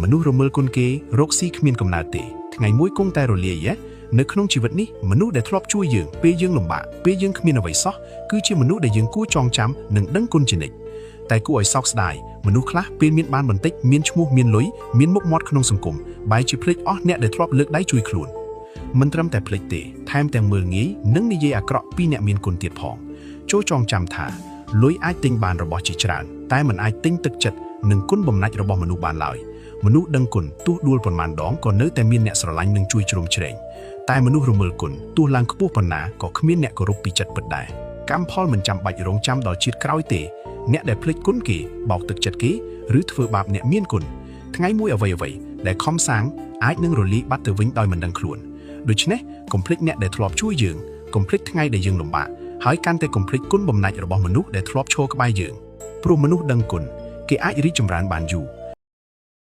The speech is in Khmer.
មនុស្សរមើលគុណគេរកស៊ីគ្មានកំណើតទេថ្ងៃមួយគង់តែរលាយនៅក្នុងជីវិតនេះមនុស្សដែលធ្លាប់ជួយយើងពេលយើងលំបាកពេលយើងគ្មានអ្វីសោះគឺជាមនុស្សដែលយើងគួរចងចាំនិងដឹងគុណជានិច្ចតែគួរឲ្យសោកស្ដាយមនុស្សខ្លះពេលមានបានបន្តិចមានឈ្មោះមានលុយមានមុខមាត់ក្នុងសង្គមបែរជាភ្លេចអស់អ្នកដែលធ្លាប់លើកដៃជួយខ្លួនមិនត្រឹមតែភ្លេចទេថែមទាំងមើលងាយនិងនិយាយអាក្រក់ពីអ្នកមានគុណទៀតផងចូលចងចាំថាលុយអាចទិញបានរបស់ជាច្រើនតែមិនអាចទិញទឹកចិត្តនិងគុណបំណាច់របស់មនុស្សបានឡើយមនុស្សដឹងគុណទោះដួលប៉ុន្មានដងក៏នៅតែមានអ្នកស្រឡាញ់និងជួយជ្រោមជ្រែងតែមនុស្សរមើលគុណទោះឡើងខ្ពស់ប៉ុណ្ណាក៏គ្មានអ្នកគោរពពីចិត្តពិតដែរកម្មផលមិនចាំបាច់រងចាំដល់ជាតិក្រោយទេអ្នកដែលភ្លេចគុណគេបោកទឹកចិត្តគេឬធ្វើបាបអ្នកមានគុណថ្ងៃមួយអ្វីៗដែលខំសាងអាចនឹងរលាយបាត់ទៅវិញដោយមិនដឹងខ្លួនដូច្នេះកុំភ្លេចអ្នកដែលធ្លាប់ជួយយើងកុំភ្លេចថ្ងៃដែលយើងលំបាកហើយកាន់តែកុំភ្លេចគុណបំណាច់របស់មនុស្សដែលធ្លាប់ឈរក្បែរយើងព្រោះមនុស្សដឹងគុណគេអាចរីកចម្រើនបានយូរ